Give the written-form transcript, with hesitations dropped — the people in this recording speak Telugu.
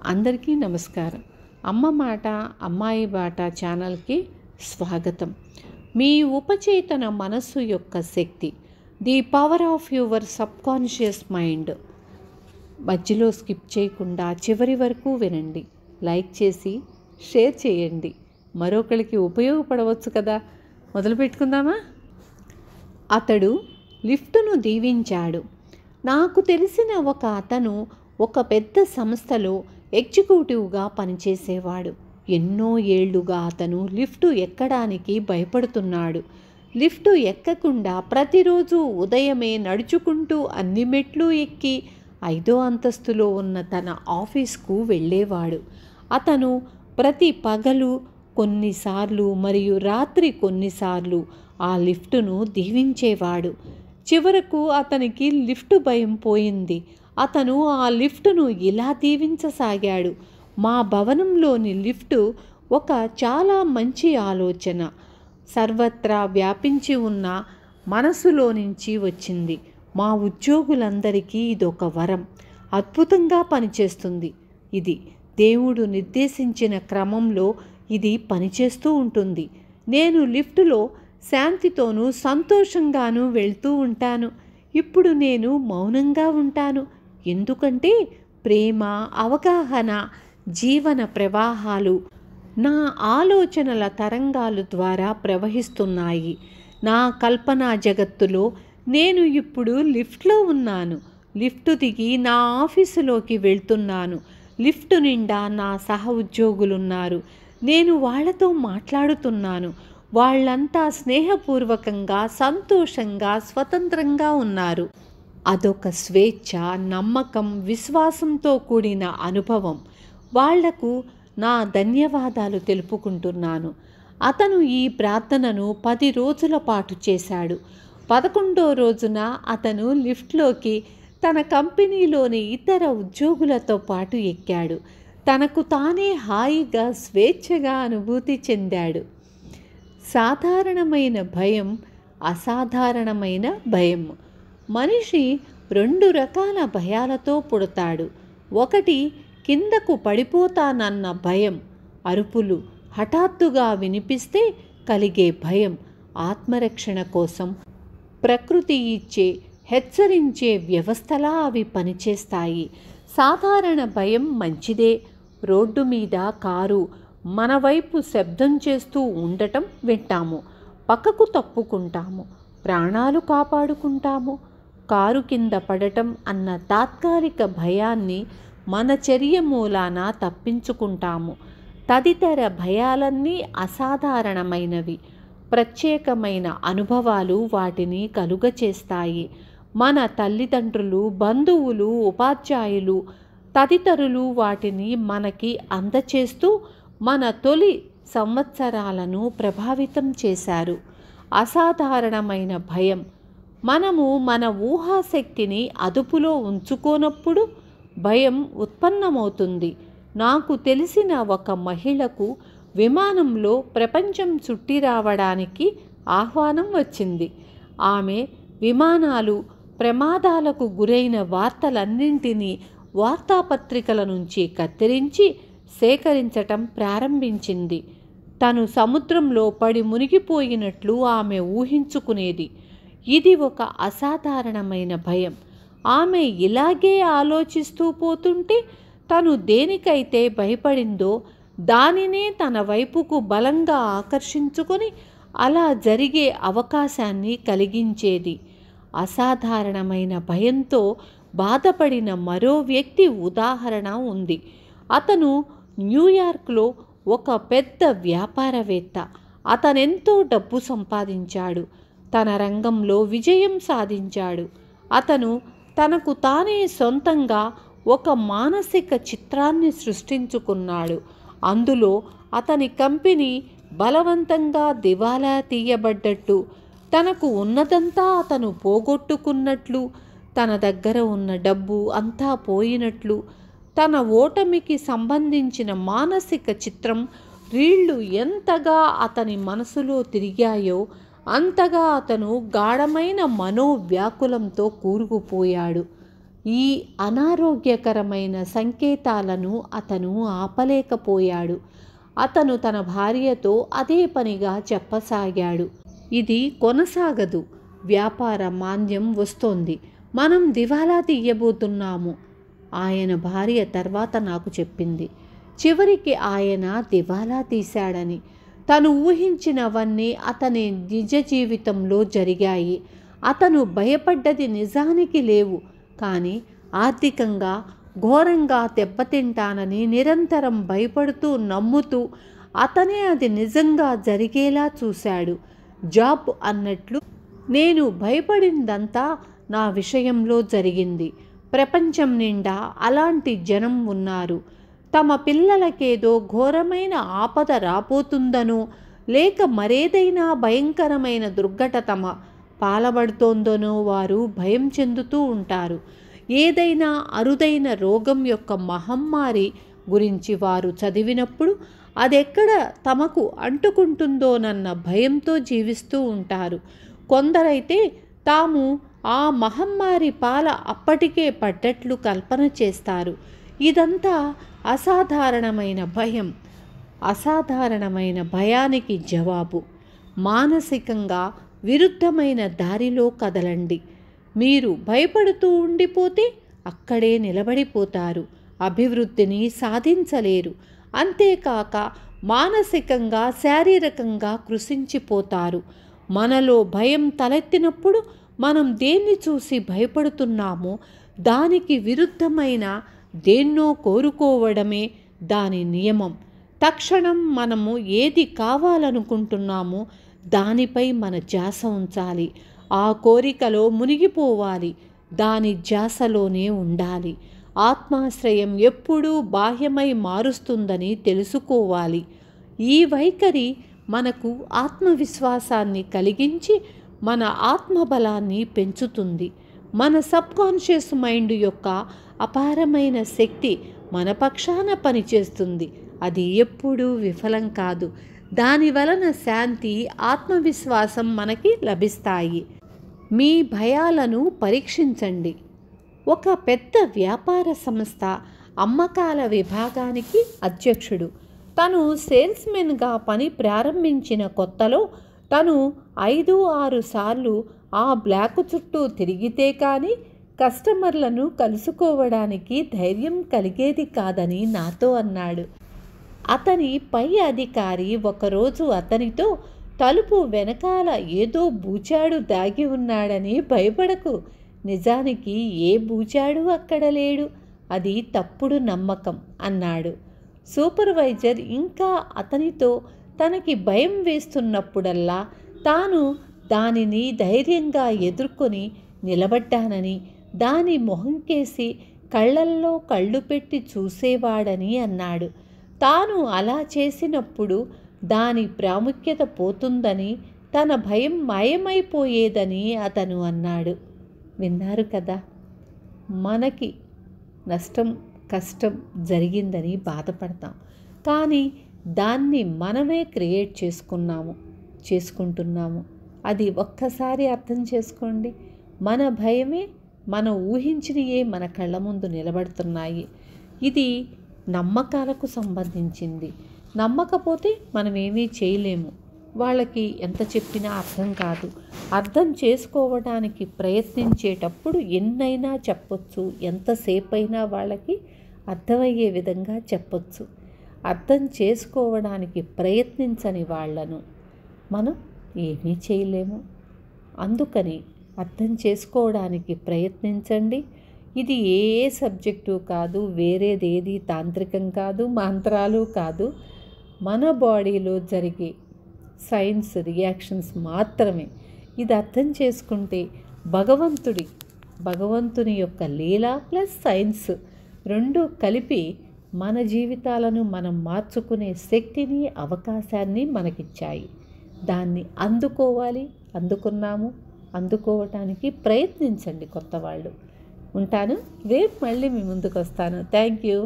అందరికీ నమస్కారం. అమ్మ మాట అమ్మాయి బాట ఛానల్కి స్వాగతం. మీ ఉపచేతన మనస్సు యొక్క శక్తి, the power of your subconscious mind. మధ్యలో స్కిప్ చేయకుండా చివరి వరకు వినండి, లైక్ చేసి షేర్ చేయండి, మరొకరికి ఉపయోగపడవచ్చు కదా. మొదలు పెట్టుకుందామా? అతడు లిఫ్టును దీవించాడు. నాకు తెలిసిన ఒక అతను ఒక పెద్ద సంస్థలో ఎగ్జిక్యూటివ్గా పనిచేసేవాడు. ఎన్నో ఏళ్లుగా అతను లిఫ్టు ఎక్కడానికి భయపడుతున్నాడు. లిఫ్టు ఎక్కకుండా ప్రతిరోజు ఉదయమే నడుచుకుంటూ అన్ని మెట్లు ఎక్కి 5వ అంతస్తులో ఉన్న తన ఆఫీస్కు వెళ్ళేవాడు. అతను ప్రతి పగలు కొన్నిసార్లు మరియు రాత్రి కొన్నిసార్లు ఆ లిఫ్టును దీవించేవాడు. చివరకు అతనికి లిఫ్టు భయం పోయింది. అతను ఆ లిఫ్టును ఇలా దీవించసాగాడు: మా భవనంలోని లిఫ్టు ఒక చాలా మంచి ఆలోచన, సర్వత్రా వ్యాపించి ఉన్న మనసులో నుంచి వచ్చింది. మా ఉద్యోగులందరికీ ఇదొక వరం, అద్భుతంగా పనిచేస్తుంది. ఇది దేవుడు నిర్దేశించిన క్రమంలో ఇది పనిచేస్తూ ఉంటుంది. నేను లిఫ్టులో శాంతితోనూ సంతోషంగానూ వెళ్తూ ఉంటాను. ఇప్పుడు నేను మౌనంగా ఉంటాను, ఎందుకంటే ప్రేమ, అవగాహన, జీవన ప్రవాహాలు నా ఆలోచనల తరంగాలు ద్వారా ప్రవహిస్తున్నాయి. నా కల్పనా జగత్తులో నేను ఇప్పుడు లిఫ్ట్లో ఉన్నాను. లిఫ్టు దిగి నా ఆఫీసులోకి వెళ్తున్నాను. లిఫ్టు నిండా నా సహ ఉద్యోగులున్నారు. నేను వాళ్లతో మాట్లాడుతున్నాను. వాళ్ళంతా స్నేహపూర్వకంగా, సంతోషంగా, స్వతంత్రంగా ఉన్నారు. అదొక స్వేచ్ఛ, నమ్మకం, విశ్వాసంతో కూడిన అనుభవం. వాళ్లకు నా ధన్యవాదాలు తెలుపుకుంటున్నాను. అతను ఈ ప్రార్థనను 10 రోజుల పాటు చేశాడు. 11వ రోజున అతను లిఫ్ట్లోకి తన కంపెనీలోని ఇతర ఉద్యోగులతో పాటు ఎక్కాడు. తనకు తానే హాయిగా, స్వేచ్ఛగా అనుభూతి చెందాడు. సాధారణమైన భయం, అసాధారణమైన భయం. మనిషి 2 రకాల భయాలతో పుడతాడు. ఒకటి కిందకు పడిపోతానన్న భయం, అరుపులు హఠాత్తుగా వినిపిస్తే కలిగే భయం. ఆత్మరక్షణ కోసం ప్రకృతి ఇచ్చే, హెచ్చరించే వ్యవస్థలా అవి పనిచేస్తాయి. సాధారణ భయం మంచిదే. రోడ్డు మీద కారు మన వైపు శబ్దం చేస్తూ ఉండటం వింటాము, పక్కకు తప్పుకుంటాము, ప్రాణాలు కాపాడుకుంటాము. కారు కింద పడటం అన్న తాత్కాలిక భయాన్ని మన చర్య మూలాన తప్పించుకుంటాము. తదితర భయాలన్నీ అసాధారణమైనవి. ప్రత్యేకమైన అనుభవాలు వాటిని కలుగచేస్తాయి. మన తల్లిదండ్రులు, బంధువులు, ఉపాధ్యాయులు, తదితరులు వాటిని మనకి అందచేస్తూ మన తొలి సంవత్సరాలను ప్రభావితం చేశారు. అసాధారణమైన భయం. మనము మన ఊహాశక్తిని అదుపులో ఉంచుకోనప్పుడు భయం ఉత్పన్నమవుతుంది. నాకు తెలిసిన ఒక మహిళకు విమానంలో ప్రపంచం చుట్టి రావడానికి ఆహ్వానం వచ్చింది. ఆమె విమానాలు ప్రమాదాలకు గురైన వార్తలన్నింటినీ వార్తాపత్రికల నుంచి కత్తిరించి సేకరించటం ప్రారంభించింది. తను సముద్రంలో పడి మునిగిపోయినట్లు ఆమె ఊహించుకునేది. ఇది ఒక అసాధారణమైన భయం. ఆమె ఇలాగే ఆలోచిస్తూ పోతుంటే తను దేనికైతే భయపడిందో దానినే తన వైపుకు బలంగా ఆకర్షించుకొని అలా జరిగే అవకాశాన్ని కలిగించేది. అసాధారణమైన భయంతో బాధపడిన మరో వ్యక్తి ఉదాహరణ ఉంది. అతను న్యూయార్క్లో ఒక పెద్ద వ్యాపారవేత్త. అతనెంతో డబ్బు సంపాదించాడు. తన రంగంలో విజయం సాధించాడు. అతను తనకు తానే సొంతంగా ఒక మానసిక చిత్రాన్ని సృష్టించుకున్నాడు. అందులో అతని కంపెనీ బలవంతంగా దివాలా తీయబడ్డట్టు, తనకు ఉన్నదంతా అతను పోగొట్టుకున్నట్లు, తన దగ్గర ఉన్న డబ్బు అంతా పోయినట్లు, తన ఓటమికి సంబంధించిన మానసిక చిత్రం రీళ్లు ఎంతగా అతని మనసులో తిరిగాయో అంతగా అతను గాఢమైన మనోవ్యాకులంతో కూరుకుపోయాడు. ఈ అనారోగ్యకరమైన సంకేతాలను అతను ఆపలేకపోయాడు. అతను తన భార్యతో అదే పనిగా చెప్పసాగాడు. ఇది కొనసాగదు. వ్యాపార మాంద్యం వస్తోంది. మనం దివాలా తీయబోతున్నాము. ఆయన భార్య తర్వాత నాకు చెప్పింది. చివరికి ఆయన దివాలా తీశాడని. తను ఊహించినవన్నీ అతని నిజ జీవితంలో జరిగాయి. అతను భయపడ్డది నిజానికి లేవు, కానీ ఆర్థికంగా ఘోరంగా దెబ్బతింటానని నిరంతరం భయపడుతూ నమ్ముతూ అతనే అది నిజంగా జరిగేలా చూశాడు. జాబ్ అన్నట్లు నేను భయపడిందంతా నా విషయంలో జరిగింది. ప్రపంచం నిండా అలాంటి జనం ఉన్నారు. తమ పిల్లలకేదో ఘోరమైన ఆపద రాబోతుందనో లేక మరేదైనా భయంకరమైన దుర్ఘటన పాలబడుతోందనో వారు భయం చెందుతూ ఉంటారు. ఏదైనా అరుదైన రోగం యొక్క మహమ్మారి గురించి వారు చదివినప్పుడు అదెక్కడ తమకు అంటుకుంటుందోనన్న భయంతో జీవిస్తూ ఉంటారు. కొందరైతే తాము ఆ మహమ్మారి పాల అప్పటికే పడ్డట్లు కల్పన చేస్తారు. ఇదంతా అసాధారణమైన భయం. అసాధారణమైన భయానికి జవాబు మానసికంగా విరుద్ధమైన దారిలో కదలండి. మీరు భయపడుతూ ఉండిపోతే అక్కడే నిలబడిపోతారు. అభివృద్ధిని సాధించలేరు. అంతేకాక మానసికంగా శారీరకంగా కృషించిపోతారు. మనలో భయం తలెత్తినప్పుడు మనం దేన్ని చూసి భయపడుతున్నామో దానికి విరుద్ధమైన దేన్నో కోరుకోవడమే దాని నియమం. తక్షణం మనము ఏది కావాలనుకుంటున్నామో దానిపై మన ధ్యాస ఉంచాలి. ఆ కోరికలో మునిగిపోవాలి. దాని ధ్యాసలోనే ఉండాలి. ఆత్మాశ్రయం ఎప్పుడూ బాహ్యమై మారుస్తుందని తెలుసుకోవాలి. ఈ వైఖరి మనకు ఆత్మవిశ్వాసాన్ని కలిగించి మన ఆత్మబలాన్ని పెంచుతుంది. మన సబ్కాన్షియస్ మైండ్ యొక్క అపారమైన శక్తి మన పక్షాన పనిచేస్తుంది. అది ఎప్పుడూ విఫలం కాదు. దాని వలన శాంతి, ఆత్మవిశ్వాసం మనకి లభిస్తాయి. మీ భయాలను పరీక్షించండి. ఒక పెద్ద వ్యాపార సంస్థ అమ్మకాల విభాగానికి అధ్యక్షుడు. తను సేల్స్మెన్గా పని ప్రారంభించిన కొత్తలో తను 5-6 సార్లు ఆ బ్లాక్ చుట్టూ తిరిగితే కానీ కస్టమర్లను కలుసుకోవడానికి ధైర్యం కలిగేది కాదని నాతో అన్నాడు. అతని పై అధికారి ఒకరోజు అతనితో, తలుపు వెనకాల ఏదో బూచాడు దాగి ఉన్నాడని భయపడకు. నిజానికి ఏ బూచాడు అక్కడ లేడు. అది తప్పుడు నమ్మకం అన్నాడు. సూపర్వైజర్ ఇంకా అతనితో తనకి భయం వేస్తున్నప్పుడల్లా తాను దానిని ధైర్యంగా ఎదుర్కొని నిలబడ్డానని, దాని మొహంకేసి కళ్ళల్లో కళ్ళు పెట్టి చూసేవాడని అన్నాడు. తాను అలా చేసినప్పుడు దాని ప్రాముఖ్యత పోతుందని, తన భయం మాయమైపోయేదని అతను అన్నాడు. విన్నారు కదా, మనకి నష్టం, కష్టం జరిగిందని బాధపడతాం, కానీ దాన్ని మనమే క్రియేట్ చేసుకుంటున్నాము. అది ఒక్కసారి అర్థం చేసుకోండి. మన భయమే, మనం ఊహించినయే మన కళ్ళ ముందు నిలబడుతున్నాయి. ఇది నమ్మకాలకు సంబంధించింది. నమ్మకపోతే మనం ఏమీ చేయలేము. వాళ్ళకి ఎంత చెప్పినా అర్థం కాదు. అర్థం చేసుకోవడానికి ప్రయత్నించేటప్పుడు ఎన్నైనా చెప్పొచ్చు, ఎంతసేపైనా వాళ్ళకి అర్థమయ్యే విధంగా చెప్పొచ్చు. అర్థం చేసుకోవడానికి ప్రయత్నించని వాళ్ళను మనం ఏమీ చేయలేము. అందుకని అర్థం చేసుకోవడానికి ప్రయత్నించండి. ఇది ఏ సబ్జెక్టు కాదు, వేరేదేది తాంత్రికం కాదు, మంత్రాలు కాదు. మన బాడీలో జరిగే సైన్స్ రియాక్షన్స్ మాత్రమే. ఇది అర్థం చేసుకుంటే భగవంతుని యొక్క లీల ప్లస్ సైన్స్ రెండు కలిపి మన జీవితాలను మనం మార్చుకునే శక్తిని, అవకాశాన్ని మనకిచ్చాయి. దాన్ని అందుకోవాలి. అందుకోవటానికి ప్రయత్నించండి కొత్త వాళ్ళు. ఉంటాను. రేపు మళ్ళీ మీ ముందుకు వస్తాను. Thank you.